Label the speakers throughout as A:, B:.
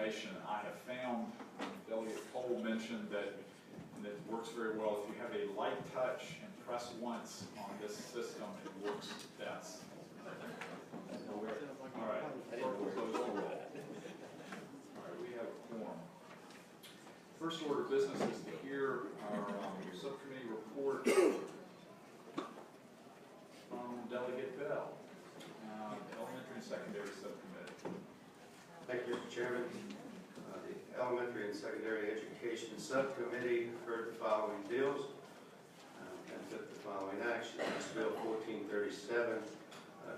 A: information. I have found, Delegate Cole mentioned that it works very well. If you have a light touch and press once on this system, it works best. All right. Clerk will close the roll. All right, we have a quorum. First order of business is to hear our subcommittee report from Delegate Bell, Elementary and Secondary Subcommittee.
B: Thank you, Mr. Chairman. The Elementary and Secondary Education Subcommittee heard the following bills and took the following action. House Bill 1437,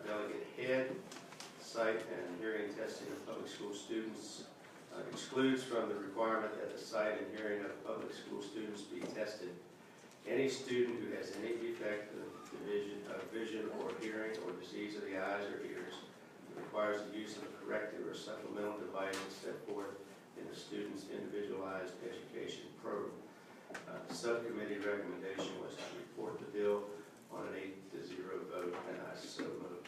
B: Delegate Head, Sight and Hearing Testing of Public School Students excludes from the requirement that the sight and hearing of public school students be tested any student who has any defect of vision or hearing or disease of the eyes or ears requires the use of a corrective or supplemental device set forth in the student's individualized education program. The subcommittee recommendation was to report the bill on an 8-0 vote, and I so move.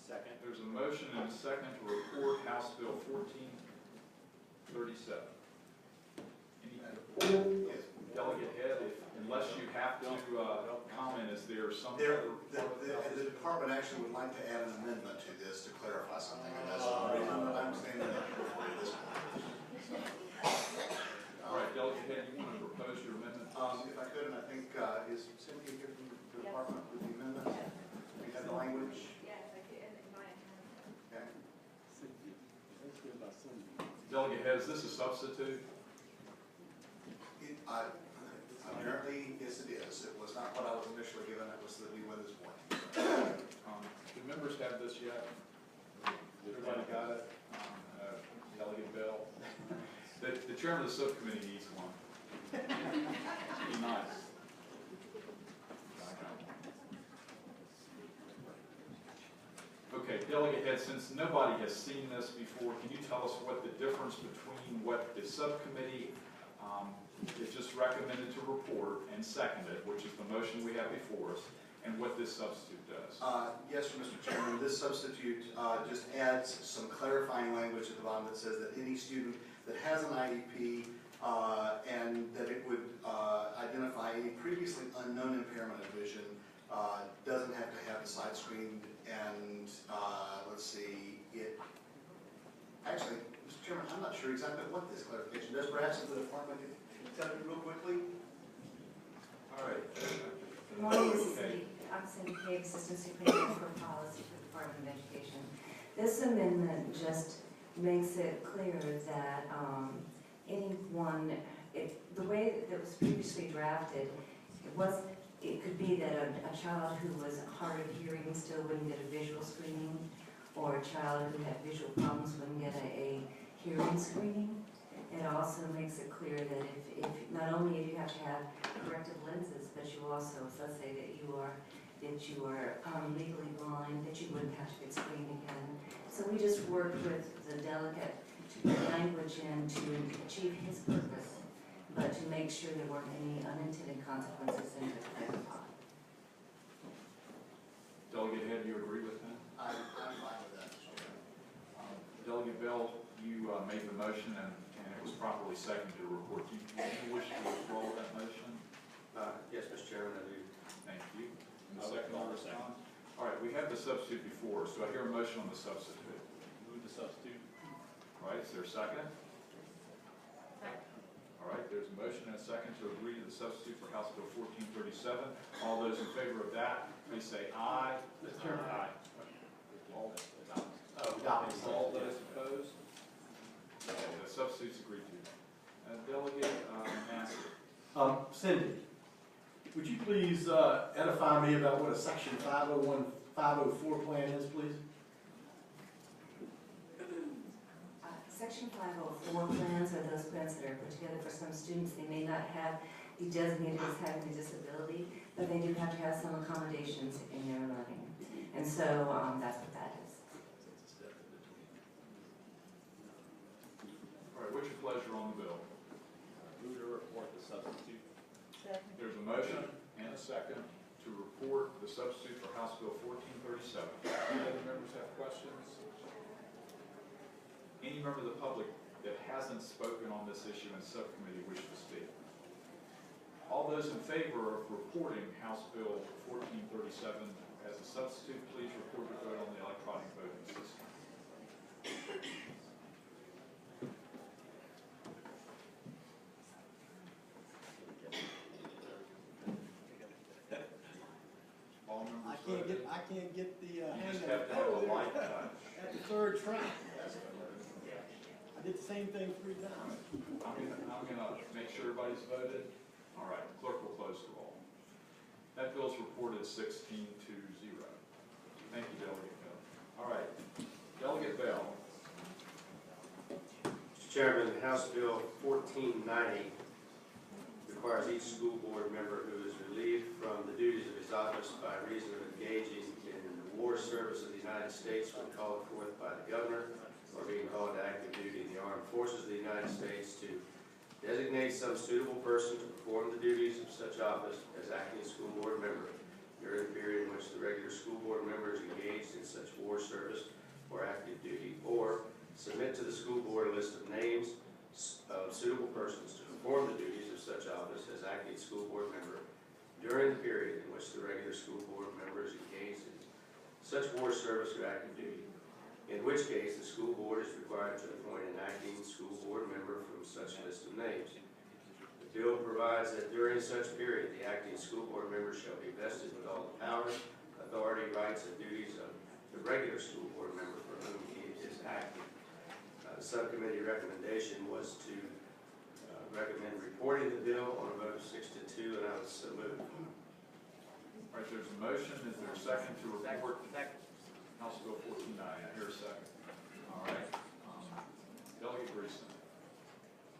A: Second. There's a motion and a second to report House Bill 1437. Yes. Delegate Head, unless you have to comment, is there something?
C: The department actually would like to add an amendment to this to clarify something, and that's the reason I'm standing up before you this morning.
A: All right, Delegate Head, you want to propose your amendment?
C: If I could, and I think, is Cynthia here from the department with the amendment? We have the language?
D: Yes, I did, in my hand.
C: Okay.
A: Delegate Head, is this a substitute?
C: Apparently, yes it is. It was not what I was initially given, it was the new one this morning.
A: Do members have this yet? Everybody got it? Delegate Bell? The chairman of the subcommittee needs one. Be nice. Okay, Delegate Head, since nobody has seen this before, can you tell us what the difference between what the subcommittee is just recommended to report and seconded, which is the motion we have before us, and what this substitute does?
C: Yes, Mr. Chairman, this substitute just adds some clarifying language at the bottom that says that any student that has an IEP and that it would identify any previously unknown impairment of vision doesn't have to have the side screened, and let's see, it actually, Mr. Chairman, I'm not sure exactly what this clarification does. Perhaps if the department could tell me real quickly.
A: All right.
D: Good morning, this is Cindy. I'm Cindy Cave, Assistant Superintendent for Policy for the Department of Education. This amendment just makes it clear that anyone, the way that it was previously drafted, it could be that a child who was hard of hearing still wouldn't get a visual screening, or a child who had visual problems wouldn't get a hearing screening. It also makes it clear that if not only if you have to have corrective lenses, but you also, so let's say that you are legally blind, that you wouldn't have to get screened again. So we just worked with the delegate to put language in to achieve his purpose, but to make sure there weren't any unintended consequences in the clarify.
A: Delegate Head, do you agree with that?
C: I'm fine with that, Mr. Chairman.
A: Delegate Bell, you made the motion and it was properly seconded to report. Do you wish to withdraw that motion?
B: Yes, Mr. Chairman, I do.
A: Thank you. And the second on response? All right, we have the substitute before us. Do I hear a motion on the substitute?
E: Move the substitute.
A: All right, is there a second? All right, there's a motion and a second to agree to the substitute for House Bill 1437. All those in favor of that, please say aye.
E: Mr. Chairman.
A: Aye. All
B: All
A: those opposed? The substitute's agreed to. Delegate Massey.
F: Cindy, would you please edify me about what a Section 501, 504 plan is, please?
D: Section 504 plans are those plans that are put together for some students. They may not be designated as having a disability, but they do have to have some accommodations in their learning. And so that's what that is.
A: All right, what's your pleasure on the bill?
E: Move to report the substitute.
A: There's a motion and a second to report the substitute for House Bill 1437. Any other members have questions? Any member of the public that hasn't spoken on this issue in subcommittee wish to speak? All those in favor of reporting House Bill 1437 as a substitute, please record your vote on the electronic voting system. All members voted.
G: I can't get the,
A: You
G: hang
A: just
G: of
A: have
G: it.
A: to have a light touch.
G: At the third try. I did the same thing 3 times.
A: I'm gonna make sure everybody's voted. All right, clerk will close the roll. That bill's reported 16-0. Thank you, Delegate Bell. All right, Delegate Bell.
B: Mr. Chairman, House Bill 1490 requires each school board member who is relieved from the duties of his office by reason of engaging in the war service of the United States when called forth by the governor or being called to active duty in the armed forces of the United States to designate some suitable person to perform the duties of such office as acting school board member during the period in which the regular school board member is engaged in such war service or active duty, or submit to the school board a list of names of suitable persons to perform the duties of such office as acting school board member during the period in which the regular school board member is engaged in such war service or active duty, in which case the school board is required to appoint an acting school board member from such list of names. The bill provides that during such period, the acting school board member shall be vested with all the powers, authority, rights, and duties of the regular school board member for whom he is acting. The subcommittee recommendation was to recommend reporting the bill on a vote of 6-2, and I would so move.
A: All right, there's a motion. Is there a second to report House Bill 1490? I hear a second. All right. Delegate Greason.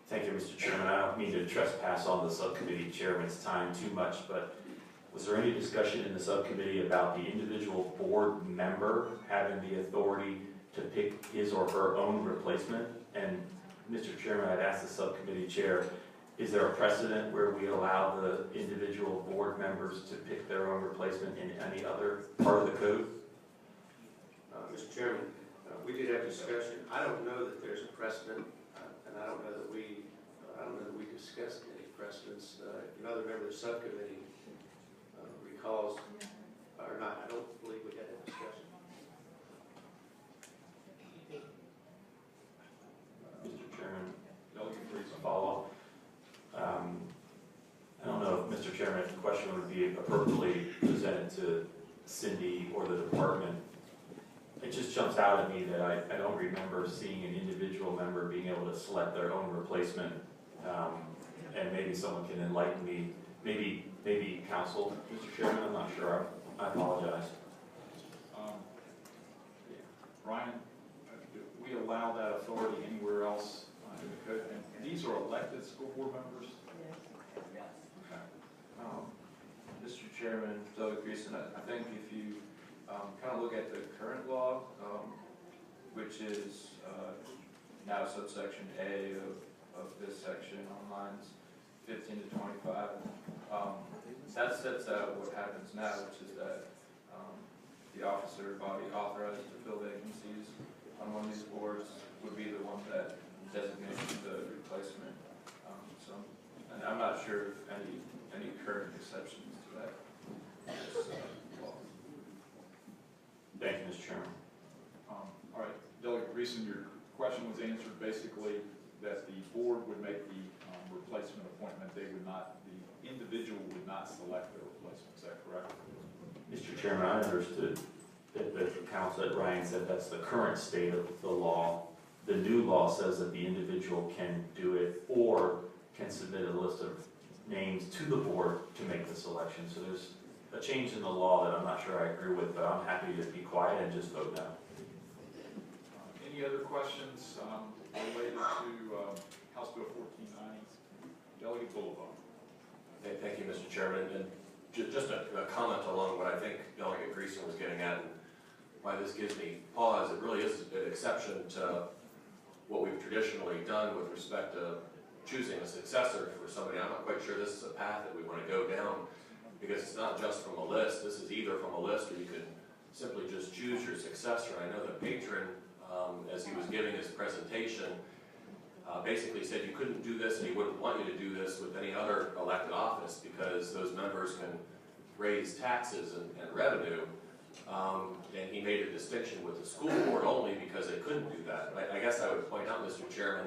H: Thank you, Mr. Chairman. I don't mean to trespass on the subcommittee chairman's time too much, but was there any discussion in the subcommittee about the individual board member having the authority to pick his or her own replacement? And Mr. Chairman, I'd ask the subcommittee chair, is there a precedent where we allow the individual board members to pick their own replacement in any other part of the code?
B: Mr. Chairman, we did have discussion. I don't know that there's a precedent, and I don't know that we discussed any precedents. Another member of the subcommittee recalls, or not, I don't believe we had a discussion.
H: Mr. Chairman,
A: Delegate Greason.
H: follow up. I don't know if, Mr. Chairman, if the question would be appropriately presented to Cindy or the department. It just jumps out at me that I don't remember seeing an individual member being able to select their own replacement. And maybe someone can enlighten me, maybe counsel, Mr. Chairman, I'm not sure, I apologize.
A: Ryan, do we allow that authority anywhere else in the code? And these are elected school board members? Okay.
I: Mr. Chairman, Doug Greason, I think if you kind of look at the current law, which is now subsection A of this section on lines 15 to 25, that sets out what happens now, which is that the officer body authorized to fill vacancies on one of these boards would be the one that designates the replacement. So, and I'm not sure if any current exceptions to that. Law.
H: Thank you, Mr. Chairman.
A: All right, Delegate Greason, your question was answered basically that the board would make the replacement appointment. They would not, the individual would not select their replacement. Is that correct?
H: Mr. Chairman, I understood that the counsel that Ryan said that's the current state of the law. The new law says that the individual can do it or can submit a list of names to the board to make the selection. So there's a change in the law that I'm not sure I agree with, but I'm happy to be quiet and just vote no.
A: Any other questions related to House Bill 1490? Delegate Boulevard.
J: Thank you, Mr. Chairman. And just a comment along what I think Delegate Greason was getting at, and why this gives me pause. It really is an exception to what we've traditionally done with respect to choosing a successor for somebody. I'm not quite sure this is a path that we want to go down, because it's not just from a list. This is either from a list, or you could simply just choose your successor. I know the patron, as he was giving his presentation, basically said you couldn't do this and he wouldn't want you to do this with any other elected office because those members can raise taxes and revenue. And he made a distinction with the school board only because they couldn't do that. I guess I would point out, Mr. Chairman,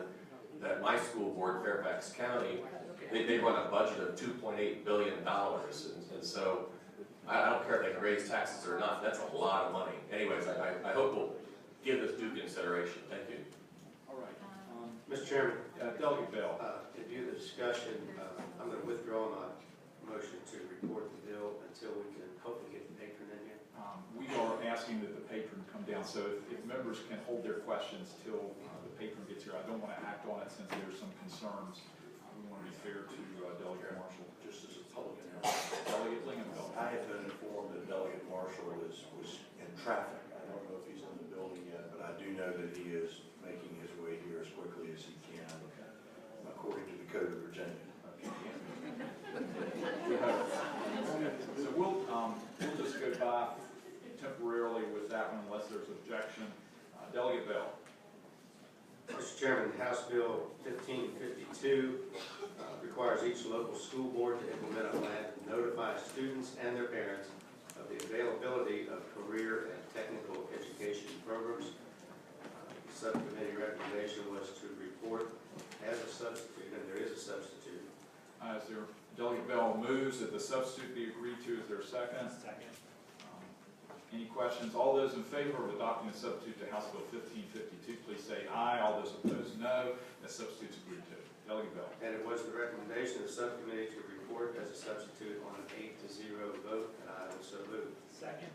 J: that my school board, Fairfax County, they run a budget of $2.8 billion. And so I don't care if they can raise taxes or not, that's a lot of money. Anyways, I hope we'll give this due consideration. Thank you.
A: All right.
B: Mr. Chairman,
A: Delegate Bell.
B: in view of the discussion, I'm going to withdraw my motion to report the bill until we can hopefully get the patron in here.
A: We are asking that the patron come down, so if members can hold their questions till the patron gets here. I don't want to act on it since there's some concerns. We want to be fair to Delegate Marshall.
K: Just as a public announcement,
A: Delegate Lingenfeld.
K: I have been informed that Delegate Marshall was in traffic. I don't know if he's in the building yet, but I do know that he is making his way here as quickly as he can, according to the Code of Virginia.
A: So we'll just go by temporarily with that one unless there's objection. Delegate Bell.
B: Mr. Chairman, House Bill 1552 requires each local school board to implement a plan to notify students and their parents of the availability of career and technical education programs. Subcommittee recommendation was to report as a substitute, and there is a substitute.
A: As there, Delegate Bell moves that the substitute be agreed to. Is there a second?
E: Second.
A: Any questions? All those in favor of adopting the substitute to House Bill 1552, please say aye. All those opposed, no. The substitute's agreed to. Delegate Bell.
B: And it was the recommendation of the subcommittee to report as a substitute on an 8-0 vote, and I will so move.
E: Second.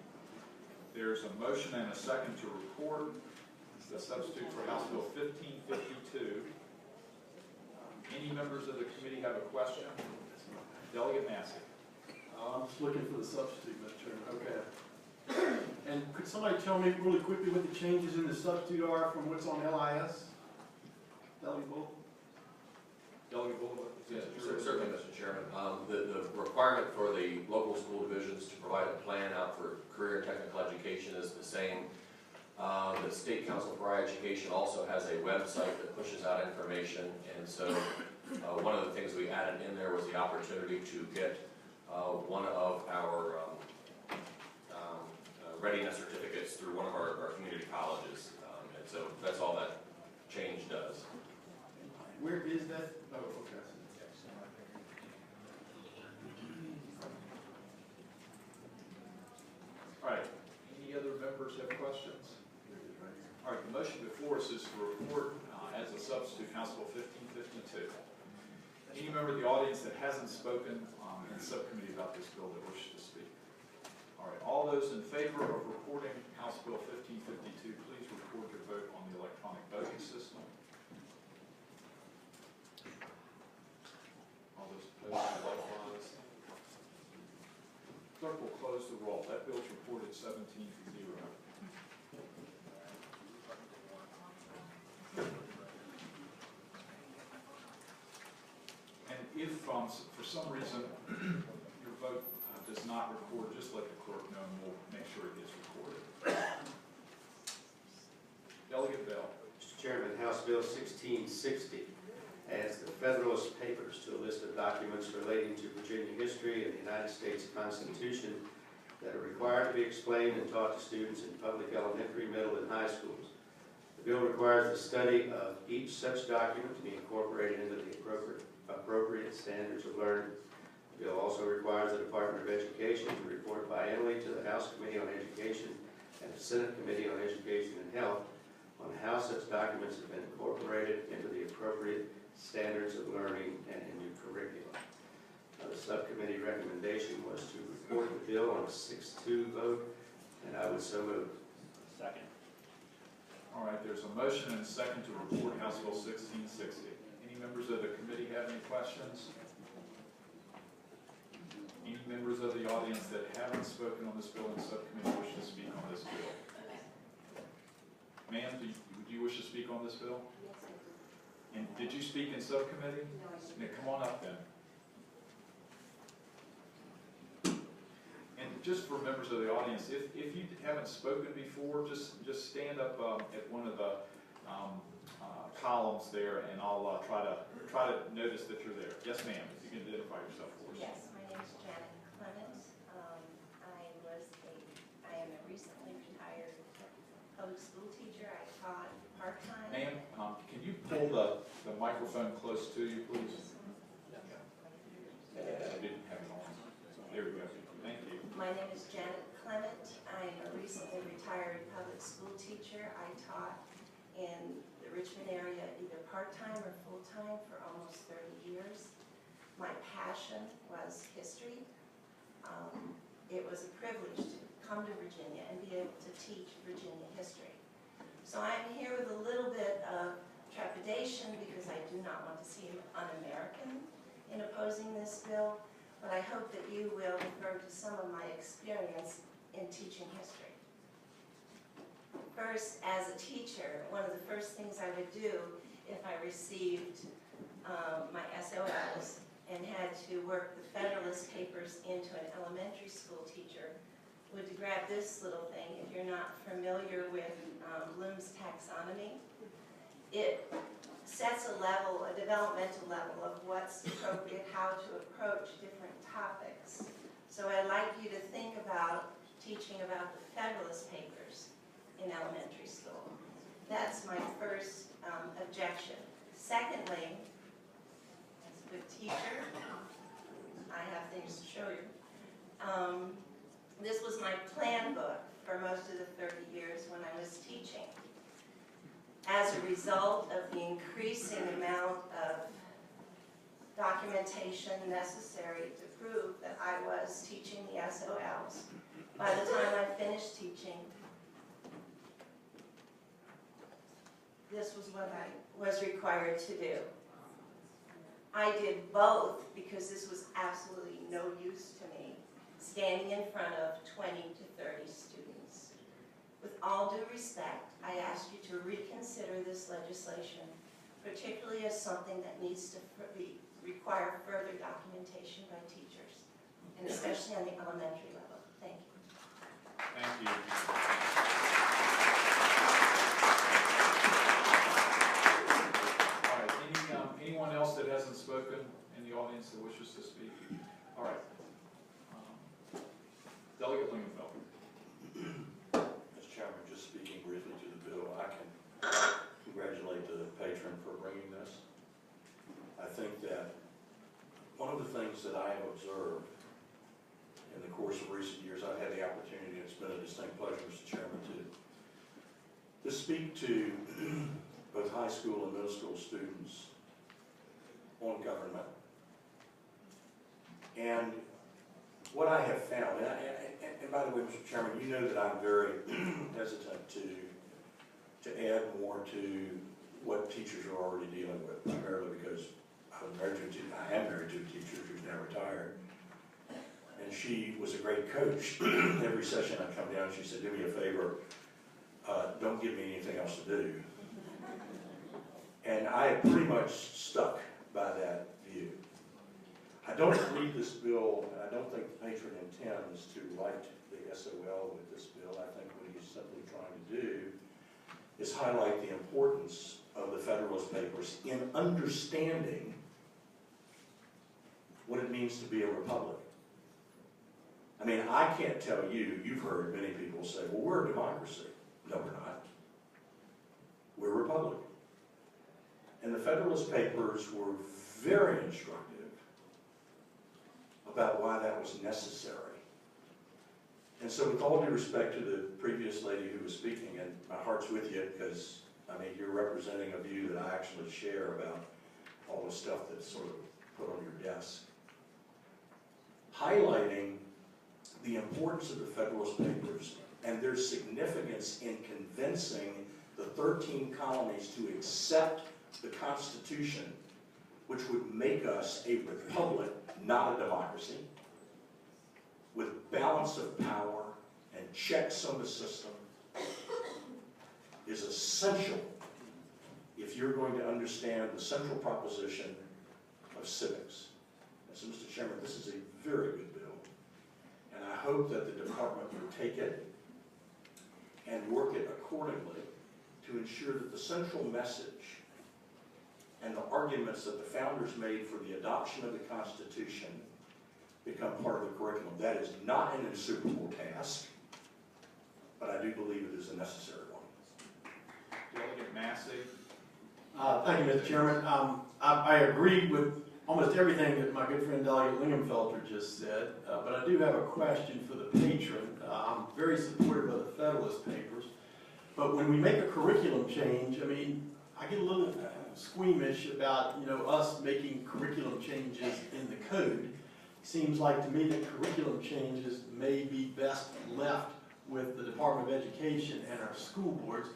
A: There's a motion and a second to report the substitute for House Bill 1552. Any members of the committee have a question? Delegate Massey.
F: I'm just looking for the substitute, Mr. Chairman. Okay. And could somebody tell me really quickly what the changes in the substitute are from what's on LIS? Delegate Bull?
A: Delegate Bull?
J: Yes, certainly, Mr. Chairman. The requirement for the local school divisions to provide a plan out for career and technical education is the same. The State Council for Higher Education also has a website that pushes out information, and so one of the things we added in there was the opportunity to get one of our readiness certificates through one of our community colleges, and so that's all that change does.
F: Where is that? Oh, okay.
A: All right. Any other members have questions? All right. The motion before us is to report as a substitute House Bill 1552. Any member of the audience that hasn't spoken in the subcommittee about this bill that wishes to speak? All right. All those in favor of reporting House Bill 1552, please record your vote on the electronic voting system. All those opposed, likewise. Clerk will close the roll. That bill is reported 17-0. And if for some reason your vote does not record, just let the clerk know and we'll make sure it gets recorded. Delegate Bell.
B: Mr. Chairman, House Bill 1660 adds the Federalist Papers to a list of documents relating to Virginia history and the United States Constitution that are required to be explained and taught to students in public elementary, middle, and high schools. The bill requires the study of each such document to be incorporated into the appropriate standards of learning. The bill also requires the Department of Education to report biannually to the House Committee on Education and the Senate Committee on Education and Health on how such documents have been incorporated into the appropriate standards of learning and into curriculum. The subcommittee recommendation was to report the bill on a 6-2 vote, and I would so move.
E: Second.
A: All right, there's a motion and a second to report House Bill 1660. Any members of the committee have any questions? Any members of the audience that haven't spoken on this bill in subcommittee wish to speak on this bill? Ma'am, do you wish to speak on this bill?
D: Yes, I do.
A: And did you speak in subcommittee?
D: No, I didn't.
A: Now, come on up then. And just for members of the audience, if you haven't spoken before, just stand up at one of the columns there, and I'll try to notice that you're there. Yes, ma'am, if you can identify yourself for us.
L: Yes, my name is Janet Clement. I am a recently retired public school teacher. I taught part-time.
A: Ma'am, can you pull the microphone close to you, please? I didn't have it on. There we go. Thank you.
L: My name is Janet Clement. I am a recently retired public school teacher. I taught in the Richmond area either part-time or full-time for almost 30 years. My passion was history. It was a privilege to come to Virginia and be able to teach Virginia history. So I'm here with a little bit of trepidation because I do not want to seem un-American in opposing this bill, but I hope that you will refer to some of my experience in teaching history. First, as a teacher, one of the first things I would do if I received my SOLs and had to work the Federalist Papers into an elementary school teacher would to grab this little thing. If you're not familiar with Bloom's taxonomy, it sets a developmental level of what's appropriate, how to approach different topics. So I'd like you to think about teaching about the Federalist Papers in elementary school. That's my first objection. Secondly, as a good teacher, I have things to show you. This was my plan book for most of the 30 years when I was teaching. As a result of the increasing amount of documentation necessary to prove that I was teaching the SOLs, by the time I finished teaching, this was what I was required to do. I did both because this was absolutely no use to me, standing in front of 20 to 30 students. With all due respect, I ask you to reconsider this legislation, particularly as something that needs to require further documentation by teachers, and especially on the elementary level. Thank you.
A: Thank you. All right, anyone else that hasn't spoken in the audience that wishes to speak? All right. Delegate Lingenfeld.
K: Mr. Chairman, just speaking briefly to the bill, I can congratulate the patron for bringing this. I think that one of the things that I have observed in the course of recent years, I've had the opportunity, and it's been a distinct pleasure, Mr. Chairman, to speak to both high school and middle school students on government. And what I have found, and by the way, Mr. Chairman, you know that I'm very hesitant to add more to what teachers are already dealing with, primarily because I am married to a teacher who's now retired. And she was a great coach. Every session I'd come down, she said, do me a favor, don't give me anything else to do. And I have pretty much stuck by that view. I don't read this bill, and I don't think the patron intends to write the SOL with this bill. I think what he's simply trying to do is highlight the importance of the Federalist Papers in understanding what it means to be a republic. I mean, I can't tell you, you've heard many people say, well, we're a democracy. No, we're not. We're a republic. And the Federalist Papers were very instructive about why that was necessary. And so with all due respect to the previous lady who was speaking, and my heart's with you because, I mean, you're representing a view that I actually share about all the stuff that's sort of put on your desk. Highlighting the importance of the Federalist Papers and their significance in convincing the 13 colonies to accept the Constitution, which would make us a republic, not a democracy, with balance of power and checks on the system, is essential if you're going to understand the central proposition of civics. And so, Mr. Chairman, this is a very good bill, and I hope that the department will take it and work it accordingly to ensure that the central message arguments that the founders made for the adoption of the Constitution become part of the curriculum. That is not an insuperable task, but I do believe it is a necessary one.
A: Delegate Massey?
F: Thank you, Mr. Chairman. I agree with almost everything that my good friend Delegate Lingenfelter just said, but I do have a question for the patron. I'm very supportive of the Federalist Papers, but when we make a curriculum change, I mean, I get a little squeamish about, us making curriculum changes in the code. Seems like to me that curriculum changes may be best left with the Department of Education and our school boards.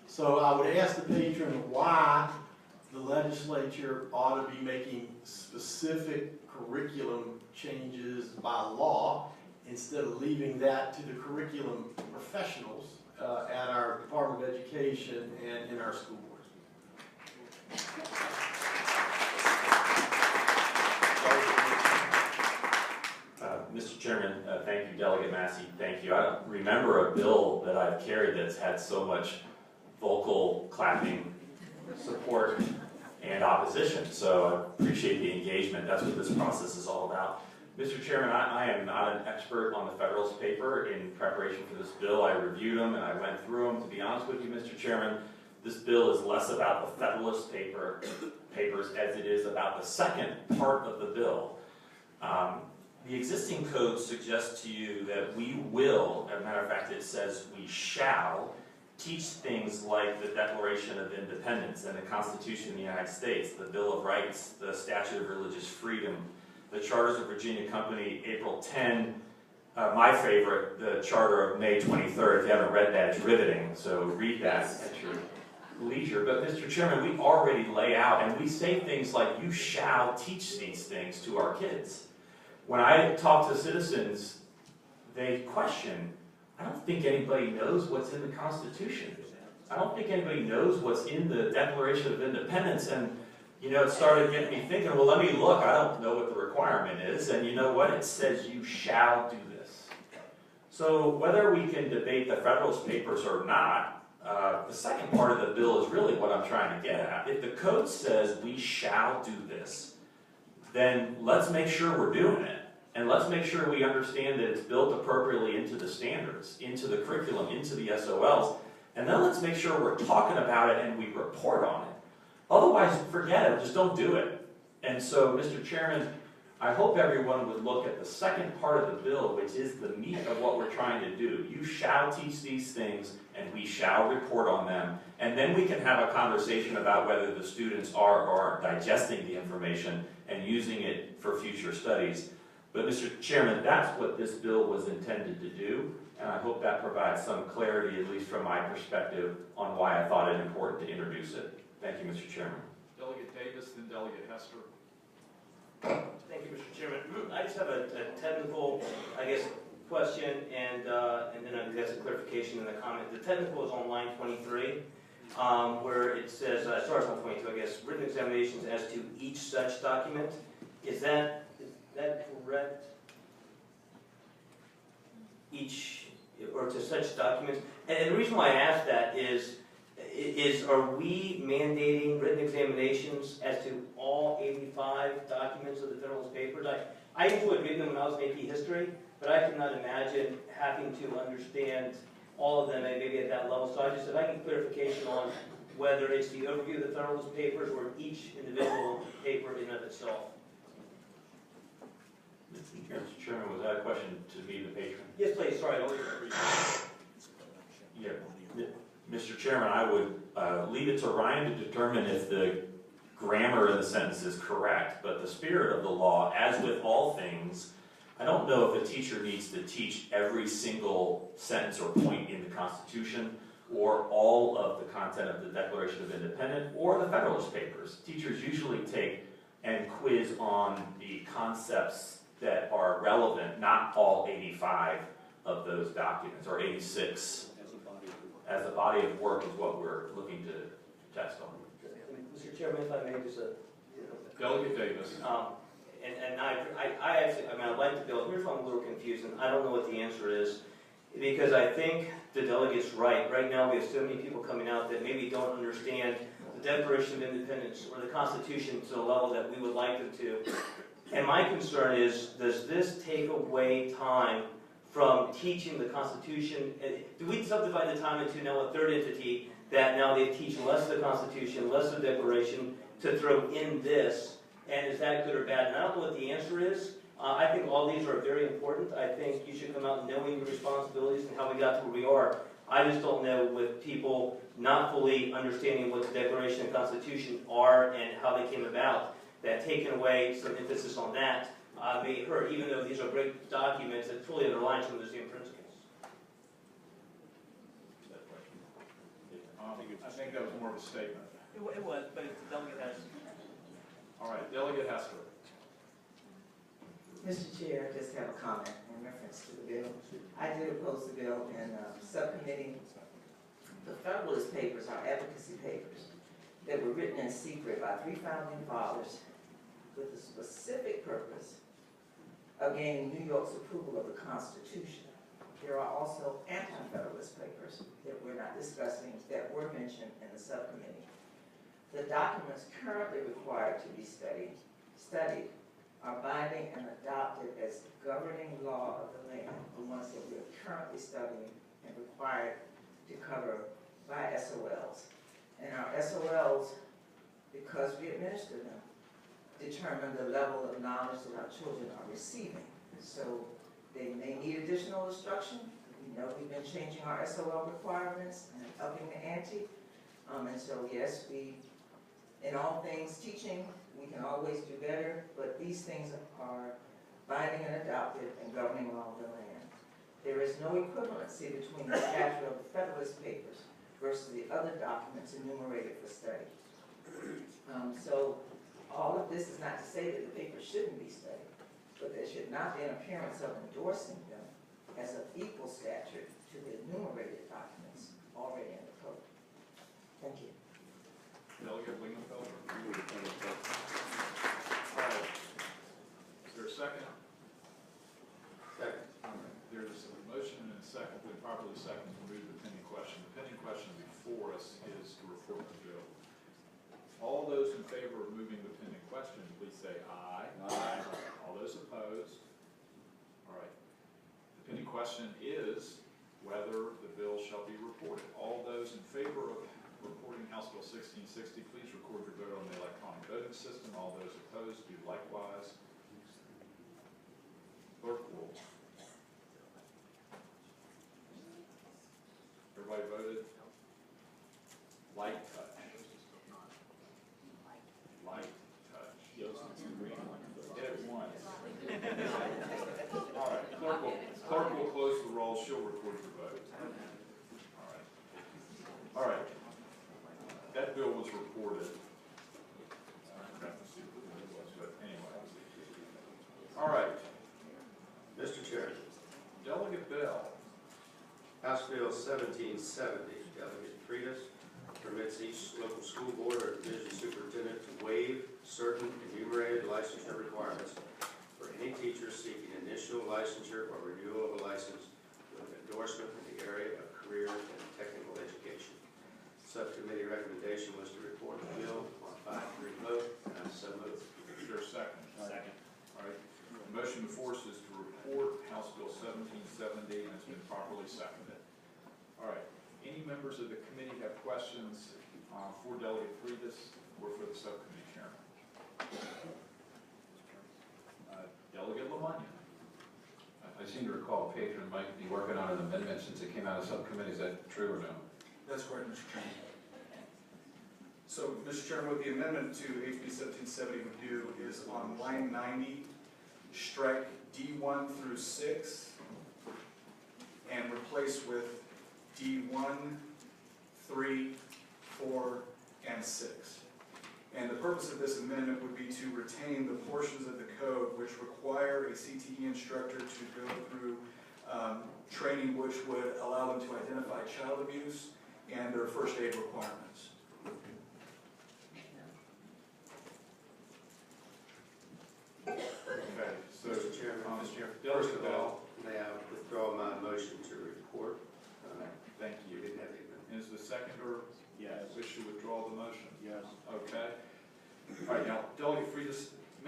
F: So I would ask the patron why the legislature ought to be making specific curriculum changes by law instead of leaving that to the curriculum professionals at our Department of Education and in our school boards.
H: Mr. Chairman, thank you, Delegate Massey, thank you. I don't remember a bill that I've carried that's had so much vocal clapping, support, and opposition. So I appreciate the engagement. That's what this process is all about. Mr. Chairman, I am not an expert on the Federalist paper. In preparation for this bill, I reviewed them and I went through them. To be honest with you, Mr. Chairman, this bill is less about the Federalist papers as it is about the second part of the bill. The existing code suggests to you that we will, as a matter of fact, it says we shall, teach things like the Declaration of Independence and the Constitution of the United States, the Bill of Rights, the Statute of Religious Freedom, the Charters of Virginia Company, April 10, my favorite, the Charter of May 23rd. If you haven't read that, it's riveting, so read that at your leisure. But Mr. Chairman, we already lay out, and we say things like, you shall teach these things to our kids. When I talk to citizens, they question, I don't think anybody knows what's in the Constitution. I don't think anybody knows what's in the Declaration of Independence. And, it started getting me thinking, well, let me look. I don't know what the requirement is. And you know what? It says you shall do this. So whether we can debate the Federalist Papers or not, the second part of the bill is really what I'm trying to get at. If the code says we shall do this, then let's make sure we're doing it. And let's make sure we understand that it's built appropriately into the standards, into the curriculum, into the SOLs. And then let's make sure we're talking about it and we report on it. Otherwise, forget it, just don't do it. And so, Mr. Chairman, I hope everyone would look at the second part of the bill, which is the meat of what we're trying to do. You shall teach these things, and we shall report on them. And then we can have a conversation about whether the students are or aren't digesting the information and using it for future studies. But, Mr. Chairman, that's what this bill was intended to do, and I hope that provides some clarity, at least from my perspective, on why I thought it important to introduce it. Thank you, Mr. Chairman.
A: Delegate Davis, then Delegate Hester.
M: Thank you, Mr. Chairman. I just have a technical, question, and then I guess a clarification in the comment. The technical is on line 23, where it says, starts on 22, I guess, written examinations as to each such document. Is that correct? Each, or to such documents? And the reason why I ask that is are we mandating written examinations as to all 85 documents of the Federalist Papers? I enjoyed reading them when I was in AP history, but I cannot imagine having to understand all of them maybe at that level. So I just said I need clarification on whether it's the overview of the Federalist Papers or each individual paper in and of itself.
H: Mr. Chairman, was that a question to me, the patron?
M: Yes, please. Sorry, I don't
H: Yeah. Mr. Chairman, I would leave it to Ryan to determine if the grammar of the sentence is correct, but the spirit of the law, as with all things, I don't know if a teacher needs to teach every single sentence or point in the Constitution or all of the content of the Declaration of Independence or the Federalist Papers. Teachers usually take and quiz on the concepts that are relevant, not all 85 of those documents, or 86. As a body of work is what we're looking to test on.
M: Mr. Chairman, if I may just
A: Delegate Davis.
M: And I actually, I like the bill. Here's why I'm a little confused, and I don't know what the answer is, because I think the delegate's right. Right now, we have so many people coming out that maybe don't understand the Declaration of Independence or the Constitution to the level that we would like them to. And my concern is, does this take away time from teaching the Constitution? Do we subdivide the time into now a third entity that now they teach less of the Constitution, less of the Declaration to throw in this? And is that good or bad? And I don't know what the answer is. I think all these are very important. I think you should come out knowing your responsibilities and how we got to where we are. I just don't know with people not fully understanding what the Declaration and Constitution are and how they came about, that taking away some emphasis on that may hurt, even though these are great documents that fully underline some of the same principles.
A: I think that was more of a statement.
M: It was, but the delegate has.
A: All right, Delegate Hester.
N: Mr. Chair, I just have a comment in reference to the bill. I did oppose the bill in subcommittee. The Federalist Papers are advocacy papers that were written in secret by 3 founding fathers with the specific purpose of gaining New York's approval of the Constitution. There are also anti-Federalist papers that we're not discussing that were mentioned in the subcommittee. The documents currently required to be studied are binding and adopted as governing law of the land, the ones that we are currently studying and required to cover by SOLs. And our SOLs, because we administer them, determine the level of knowledge that our children are receiving. So they may need additional instruction. We know we've been changing our SOL requirements and upping the ante. And so yes, in all things teaching, we can always do better, but these things are binding and adopted and governing law of the land. There is no equivalency between the stature of the Federalist Papers versus the other documents enumerated for study. So all of this is not to say that the papers shouldn't be studied, but there should not be an appearance of endorsing them as of equal stature to the enumerated documents already in the code. Thank you.
A: Delegate Lingenfelter. All right. Is there a second?
B: Second.
A: All right. There's a motion and a second, been properly seconded to move the pending question. The pending question before us is to report the bill. All those in favor of moving the pending question, please say aye. Aye. All those opposed? All right. The pending question is whether the bill shall be reported. All those in favor of reporting House Bill 1660, please record your vote on the electronic voting system. All those opposed, do likewise. Clerk will. Everybody voted? Light touch. Light touch. Hit it once. All right, clerk will close the roll. She'll record your vote. All right. All right. That bill was reported. I forgot to see what it was, but anyway. All right.
B: Mr. Chairman,
A: Delegate Bell.
B: House Bill 1770, Delegate Freitas, permits each local school board or division superintendent to waive certain enumerated licensure requirements for any teacher seeking initial licensure or renewal of a license with endorsement in the area of career and technical education. Subcommittee recommendation was to report the bill on 5-3 vote, and I so move.
A: Is there a second?
E: Second.
A: All right. The motion before us is to report House Bill 1770, and it's been properly seconded. All right. Any members of the committee have questions for Delegate Freitas or for the subcommittee chairman? Delegate Lamagna.
O: I seem to recall Patron might be working on an amendment since it came out of subcommittee. Is that true or no?
P: That's correct, Mr. Chairman. So, Mr. Chairman, what the amendment to HB 1770 would do is on line 90, strike D1 through 6 and replace with D1, 3, 4, and 6. And the purpose of this amendment would be to retain the portions of the code which require a CTE instructor to go through training which would allow them to identify child abuse and their first aid requirements.
A: Okay. So,
B: Mr. Chairman, first
A: Delegate
B: of
A: Bell.
B: all, may I withdraw my motion to report?
A: Thank
B: You
A: you.
B: didn't have the amendment.
A: Is the seconder
E: Yes.
A: wish to withdraw the motion?
E: Yes.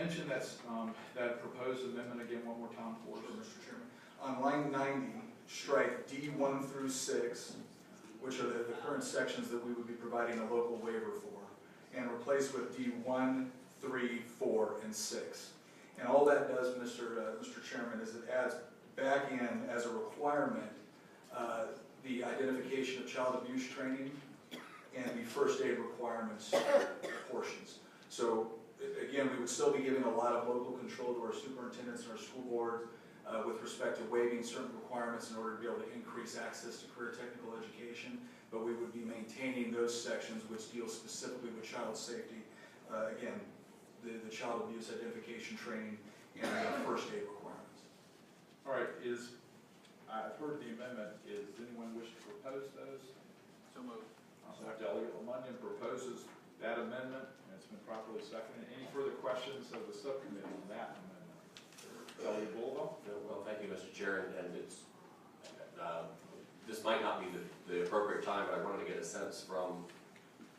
A: mention that proposed amendment again one more time for
P: Sure,
A: us.
P: Mr. Chairman. On line 90, strike D1 through 6, which are the current sections that we would be providing a local waiver for, and replace with D1, 3, 4, and 6. And all that does, Mr. Chairman, is it adds back in as a requirement the identification of child abuse training and the first aid requirements portions. So again, we would still be giving a lot of local control to our superintendents and our school board with respect to waiving certain requirements in order to be able to increase access to career technical education, but we would be maintaining those sections which deal specifically with child safety. Again, the child abuse identification training and the first aid requirements.
A: All right, I've heard the amendment. Is anyone wish to propose those?
E: So moved.
A: Delegate Lemunion proposes that amendment, and it's been properly seconded. Any further questions of the subcommittee on that amendment? Delegate Bulldog?
J: Well, thank you, Mr. Chair, and it's, this might not be the appropriate time, but I wanted to get a sense from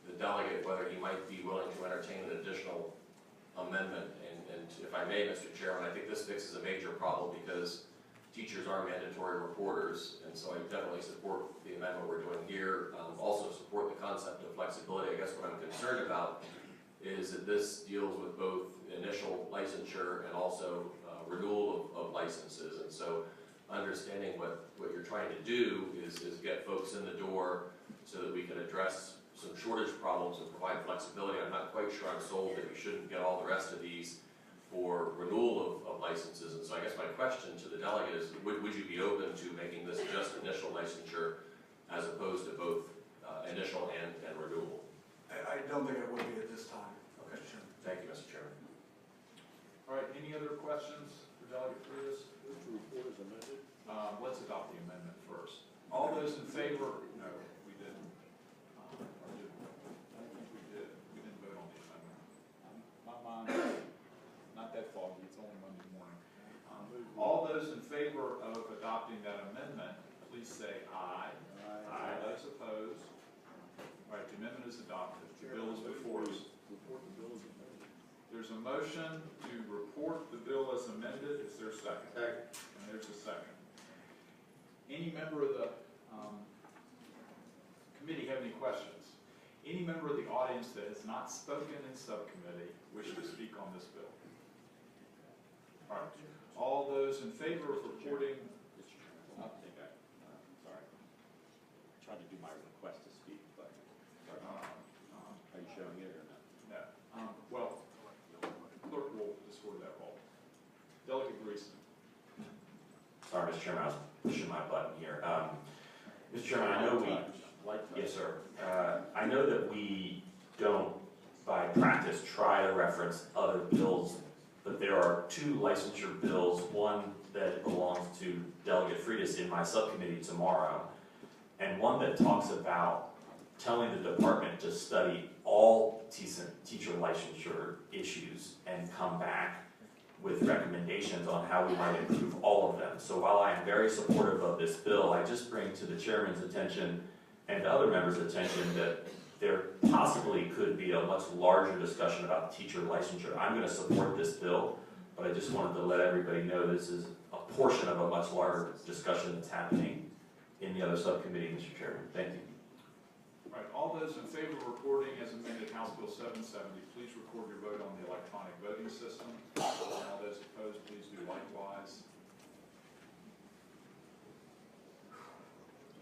J: the delegate whether he might be willing to entertain an additional amendment. And if I may, Mr. Chairman, I think this fixes a major problem because teachers are mandatory reporters, and so I definitely support the amendment we're doing here. Also support the concept of flexibility. I guess what I'm concerned about is that this deals with both initial licensure and also renewal of licenses. And so understanding what you're trying to do is get folks in the door so that we can address some shortage problems and provide flexibility. I'm not quite sure I'm sold that we shouldn't get all the rest of these for renewal of licenses. And so I guess my question to the delegate is, would you be open to making this just initial licensure as opposed to both initial and renewal?
P: I don't think it would be at this time.
J: Okay, sure. Thank you, Mr. Chairman.
A: All right, any other questions for Delegate Frias?
K: The report is amended.
A: Let's adopt the amendment first. All those in favor? No, we didn't. Or did we? I don't think we did. We didn't vote on the amendment. My mind, not that foggy, it's only Monday morning. All those in favor of adopting that amendment, please say aye. Aye. Those opposed? All right, the amendment is adopted. The bill is before us.
K: Report the bill is amended.
A: There's a motion to report the bill as amended. Is there a second?
B: Second.
A: And there's a second. Any member of the committee have any questions? Any member of the audience that has not spoken in subcommittee wish to speak on this bill? All right. All those in favor of reporting?
E: Sorry. I tried to do my request to speak, but are you showing it or not?
A: No. Well, clerk will discord that roll. Delegate Greason.
H: Sorry, Mr. Chairman, I was pushing my button here. Mr. Chairman, I know yes, sir. I know that we don't, by practice, try to reference other bills, but there are two licensure bills, one that belongs to Delegate Frias in my subcommittee tomorrow, and one that talks about telling the department to study all teacher licensure issues and come back with recommendations on how we might improve all of them. So while I am very supportive of this bill, I just bring to the chairman's attention and to other members' attention that there possibly could be a much larger discussion about teacher licensure. I'm going to support this bill, but I just wanted to let everybody know this is a portion of a much larger discussion that's happening in the other subcommittee, Mr. Chairman. Thank you.
A: All right, all those in favor of reporting as amended House Bill 770, please record your vote on the electronic voting system. And all those opposed, please do likewise.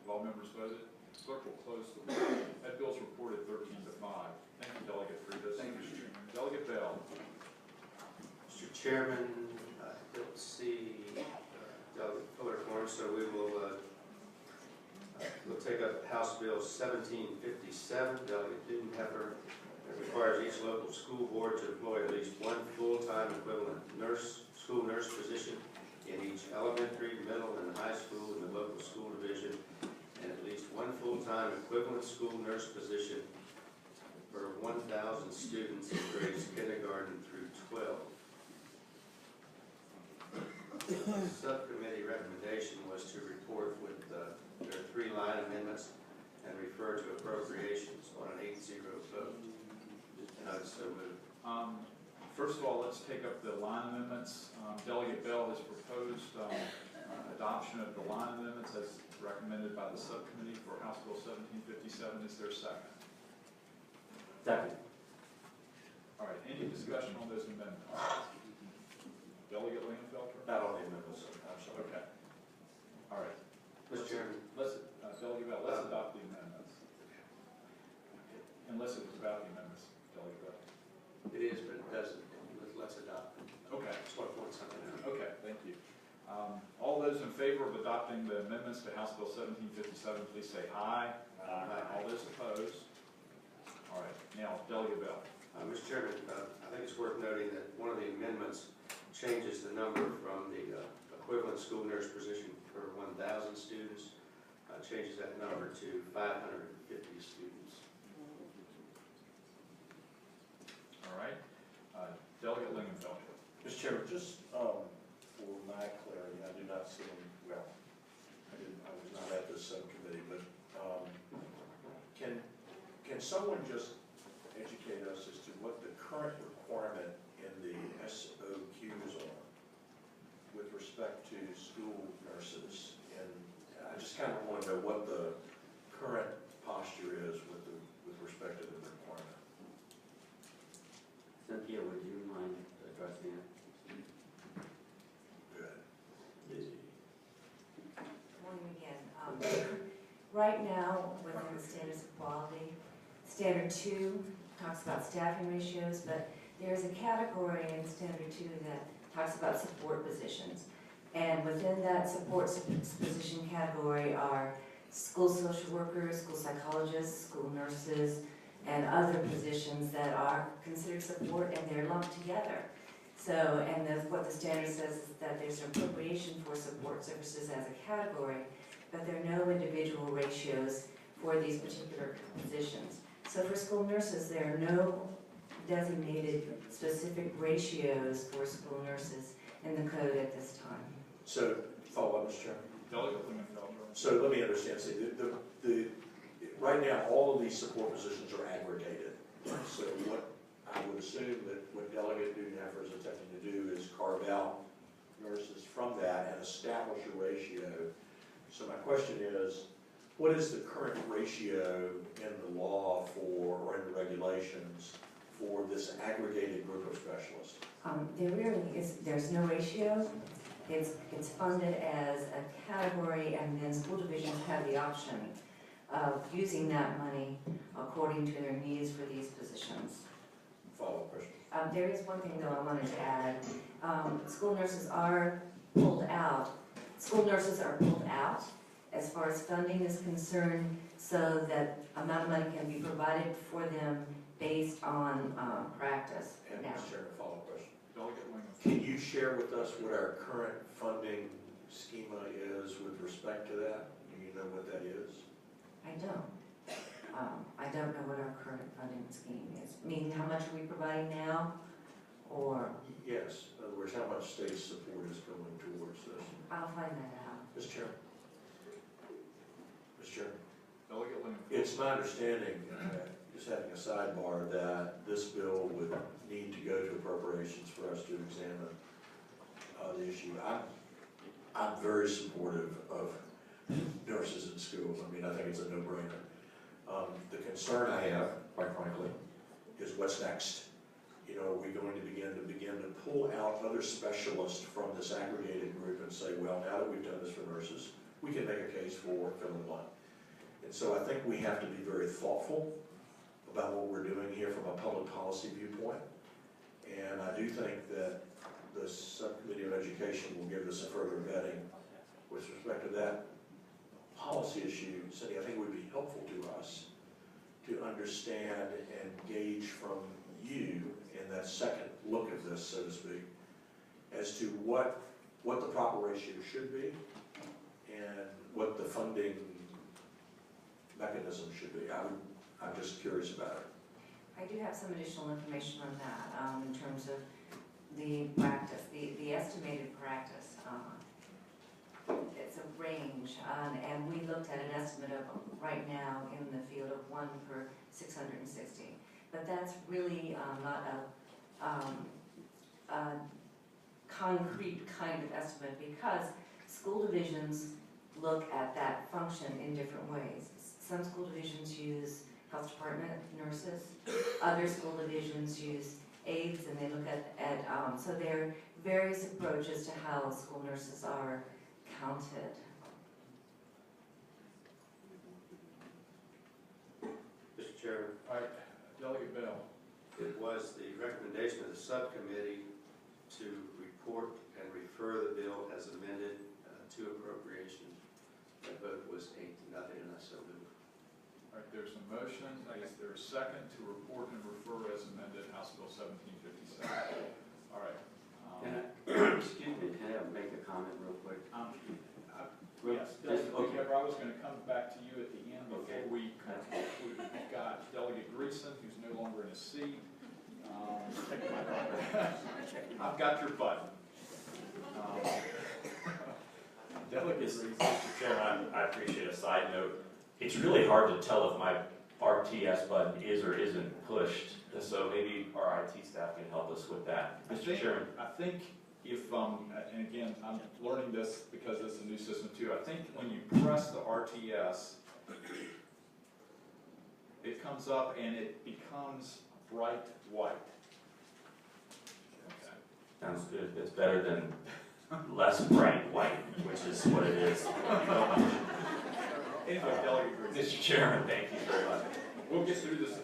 A: Have all members voted? Clerk will close the vote. That bill's reported 13 to 5. Thank you, Delegate Frias.
P: Thank you, Mr. Chairman.
A: Delegate Bell.
B: Mr. Chairman, I don't see Delegate Fuller-Corn, so we will we'll take up House Bill 1757, Delegate Dudenheffer. It requires each local school board to employ at least one full-time equivalent school nurse position in each elementary, middle, and high school in the local school division, and at least one full-time equivalent school nurse position for 1,000 students in grades kindergarten through 12. Subcommittee recommendation was to report with their 3-line amendments and refer to appropriations on an 8-0 vote. And I so moved.
A: First of all, let's take up the line amendments. Delegate Bell has proposed adoption of the line amendments as recommended by the subcommittee for House Bill 1757. Is there a second?
M: Second.
A: All right, any discussion on those amendments? Delegate Lingenfelter?
K: Not on the amendments, I'm sorry.
A: Okay. All right.
B: Mr. Chairman,
A: Let's, Delegate Bell, let's adopt the amendments. Unless it was about the amendments, Delegate Bell.
B: it is, but it doesn't. Let's adopt it.
A: Okay.
B: Just want to point something out.
A: Okay, thank you. All those in favor of adopting the amendments to House Bill 1757, please say aye. Aye. All those opposed? All right, now Delegate Bell.
B: Mr. Chairman, I think it's worth noting that one of the amendments changes the number from the equivalent school nurse position per 1,000 students, changes that number to 550 students.
A: All right. Delegate Lingenfelter.
K: Mr. Chairman, just for my clarity, I do not see, well, I was not at this subcommittee, but can someone just educate us as to what the current requirement in the SOQs are with respect to school nurses? And I just kind of want to know what the current posture is with respect to the requirement.
M: Cynthia, would you mind addressing it?
K: Good.
D: Morning again. Right now, within the standards of quality, Standard 2 talks about staffing ratios, but there's a category in Standard 2 that talks about support positions. And within that support position category are school social workers, school psychologists, school nurses, and other positions that are considered support, and they're lumped together. So, and what the standard says is that there's an appropriation for support services as a category, but there are no individual ratios for these particular positions. So for school nurses, there are no designated specific ratios for school nurses in the code at this time.
K: So, follow up, Mr. Chairman.
A: Delegate Lingenfelter.
K: So let me understand, see, right now, all of these support positions are aggregated. So what I would assume that what Delegate Dudenhofer is attempting to do is carve out nurses from that and establish a ratio. So my question is, what is the current ratio in the law for, or in the regulations for this aggregated group of specialists?
D: There really is, there's no ratio. It's funded as a category, and then school divisions have the option of using that money according to their needs for these positions.
K: Follow-up question.
D: There is one thing though I wanted to add. School nurses are pulled out. School nurses are pulled out as far as funding is concerned, so that amount of money can be provided for them based on practice.
K: And
D: now.
K: Mr. Chairman, follow-up question.
A: Delegate Lingenfelter.
K: Can you share with us what our current funding schema is with respect to that? Do you know what that is?
D: I don't. I don't know what our current funding scheme is. Meaning, how much are we providing now, or?
K: Yes, in other words, how much state support is going towards this?
D: I'll find that out.
K: Mr. Chairman? Mr. Chairman?
A: Delegate Lingenfelter.
K: It's my understanding, just having a sidebar, that this bill would need to go to appropriations for us to examine the issue. I'm very supportive of nurses in schools. I mean, I think it's a no-brainer. The concern I have, quite frankly, is what's next. You know, are we going to begin to pull out other specialists from this aggregated group and say, well, now that we've done this for nurses, we can make a case for fill-in-one. And so I think we have to be very thoughtful about what we're doing here from a public policy viewpoint. And I do think that the Subcommittee on Education will give us a further vetting with respect to that policy issue. Cindy, I think it would be helpful to us to understand and gauge from you in that second look at this, so to speak, as to what the proper ratio should be and what the funding mechanism should be. I'm just curious about it.
D: I do have some additional information on that, in terms of the practice, the estimated practice. It's a range, and we looked at an estimate of, right now, in the field of 1 per 660. But that's really not concrete kind of estimate because school divisions look at that function in different ways. Some school divisions use health department nurses, other school divisions use aides, and they look at so there are various approaches to how school nurses are counted.
B: Mr. Chairman,
A: All right, Delegate Bell.
B: it was the recommendation of the subcommittee to report and refer the bill as amended to appropriation. That vote was 8-0, and I so move.
A: All right, there's a motion, I guess there's a second to report and refer as amended House Bill 1757. All right.
Q: Excuse me, can I make a comment real quick?
A: Yes, Delegate, I was going to come back to you at the end before we conclude. We've got Delegate Greason, who's no longer in his seat. I've got your button.
H: Delegate Mr. Chairman, I appreciate a side note. It's really hard to tell if my RTS button is or isn't pushed, so maybe our IT staff can help us with that. Mr. Chairman.
A: I think if, and again, I'm learning this because it's a new system too, I think when you press the RTS, it comes up and it becomes bright white. Okay.
H: Sounds good. It's better than less bright white, which is what it is.
A: Anyway, Delegate Greason.
H: Mr. Chairman, thank you very much.
A: We'll get through this,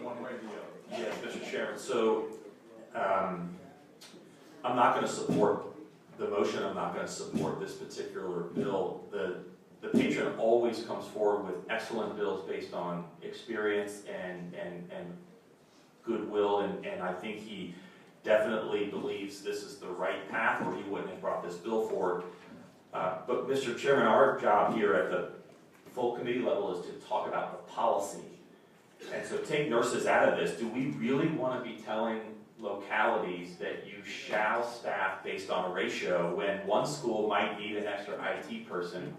A: one way or the other.
H: Yes, Mr. Chairman, so I'm not going to support the motion. I'm not going to support this particular bill. The patron always comes forward with excellent bills based on experience and goodwill, and I think he definitely believes this is the right path, or he wouldn't have brought this bill forward. But Mr. Chairman, our job here at the full committee level is to talk about the policy. And so take nurses out of this. Do we really want to be telling localities that you shall staff based on a ratio when one school might need an extra IT person,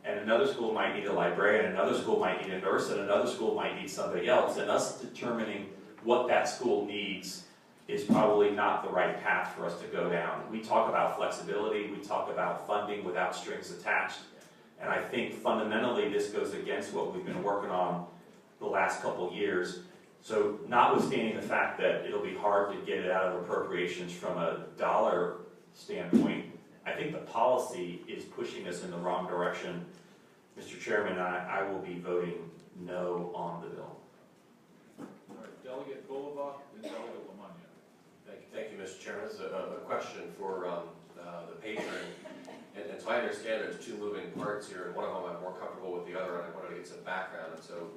H: and another school might need a librarian, another school might need a nurse, and another school might need somebody else, and us determining what that school needs is probably not the right path for us to go down. We talk about flexibility, we talk about funding without strings attached, and I think fundamentally this goes against what we've been working on the last couple of years. So notwithstanding the fact that it'll be hard to get it out of appropriations from a dollar standpoint, I think the policy is pushing us in the wrong direction. Mr. Chairman, I will be voting no on the bill.
A: All right, Delegate Bulova and Delegate Lemonnier.
J: Thank you, Mr. Chairman. This is a question for the patron. And so I understand there's two moving parts here, and one of them I'm more comfortable with the other, and I wanted to get some background. And so,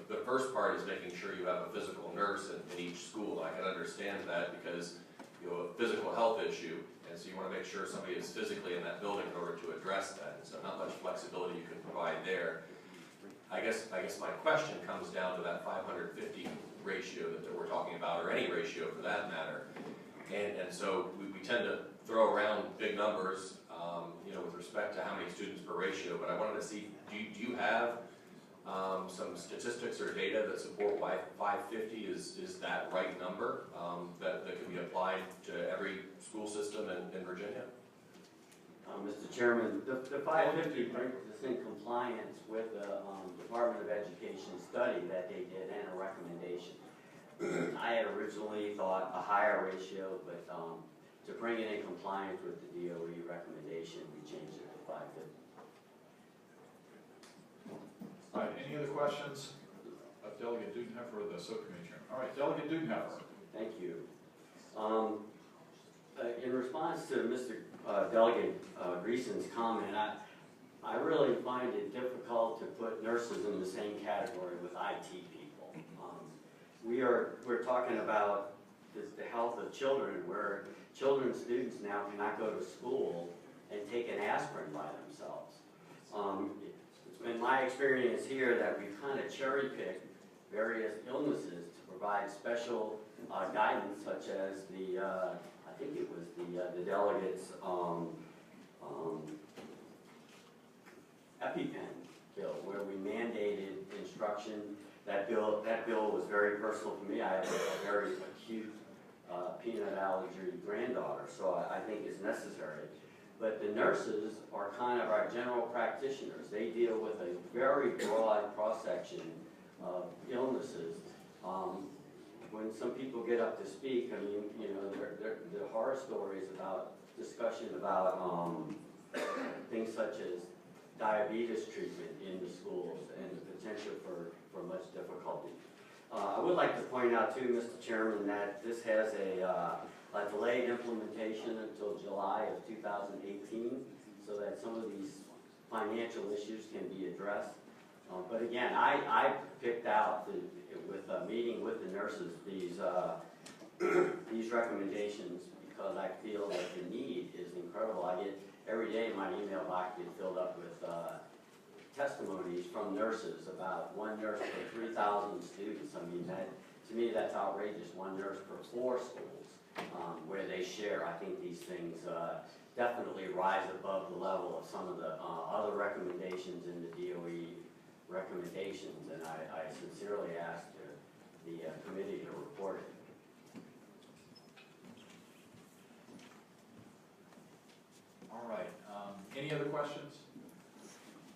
J: the first part is making sure you have a physical nurse in each school. I can understand that because a physical health issue, and so you want to make sure somebody is physically in that building in order to address that. And so, not much flexibility you can provide there. I guess my question comes down to that 550 ratio that we're talking about, or any ratio for that matter. And so we tend to throw around big numbers, with respect to how many students per ratio, but I wanted to see, do you have some statistics or data that support why 550 is that right number that can be applied to every school system in Virginia?
Q: Mr. Chairman, the 550 brings us in compliance with the Department of Education study that they did and a recommendation. I had originally thought a higher ratio, but to bring it in compliance with the DOE recommendation, we changed it to 550.
A: All right, any other questions of Delegate Dudenhofer or the subcommittee chairman? All right, Delegate Dudenhofer.
Q: Thank you. In response to Mr. Delegate Greason's comment, I really find it difficult to put nurses in the same category with IT people. We're talking about the health of children, where children, students now cannot go to school and take an aspirin by themselves. It's been my experience here that we've kind of cherry-picked various illnesses to provide special guidance, such as I think it was the delegates' EpiPen bill, where we mandated instruction. That bill was very personal to me. I have a very acute peanut allergy granddaughter, so I think it's necessary. But the nurses are kind of our general practitioners. They deal with a very broad cross-section of illnesses. When some people get up to speak, I mean, you know, there are horror stories about discussion about things such as diabetes treatment in the schools and the potential for much difficulty. I would like to point out too, Mr. Chairman, that this has a delayed implementation until July of 2018, so that some of these financial issues can be addressed. But again, I picked out, with a meeting with the nurses, these recommendations because I feel that the need is incredible. I get, every day my email box gets filled up with testimonies from nurses about one nurse for 3,000 students. I mean, that, to me, that's outrageous. One nurse per 4 schools where they share. I think these things definitely rise above the level of some of the other recommendations in the DOE recommendations, and I sincerely ask the committee to report it.
A: All right, any other questions?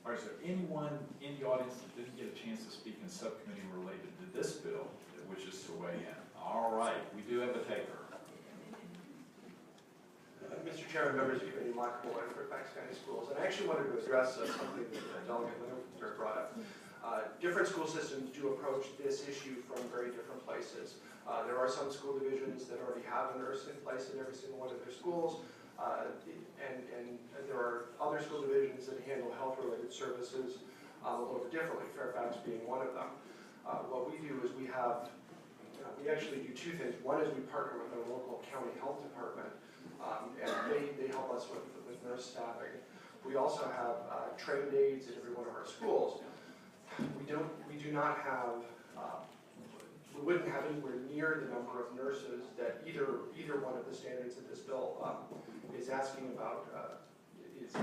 A: Or is there anyone in the audience that didn't get a chance to speak in subcommittee related to this bill that wishes to weigh in? All right, we do have a taker.
R: Mr. Chairman, members of the committee, Michael Boyd for Fairfax County Schools. And I actually wanted to address something that Delegate Linger brought up. Different school systems do approach this issue from very different places. There are some school divisions that already have a nurse in place in every single one of their schools. And there are other school divisions that handle health-related services a little bit differently, Fairfax being one of them. What we do is we actually do 2 things. One is we partner with our local county health department, and they help us with nurse staffing. We also have trained aides at every one of our schools. We do not have, we wouldn't have anywhere near the number of nurses that either one of the standards that this bill is asking about is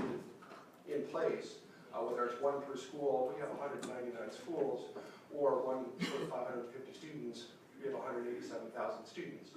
R: in place. Whether it's 1 per school, we have 199 schools, or 1 per 550 students, we have 187,000 students.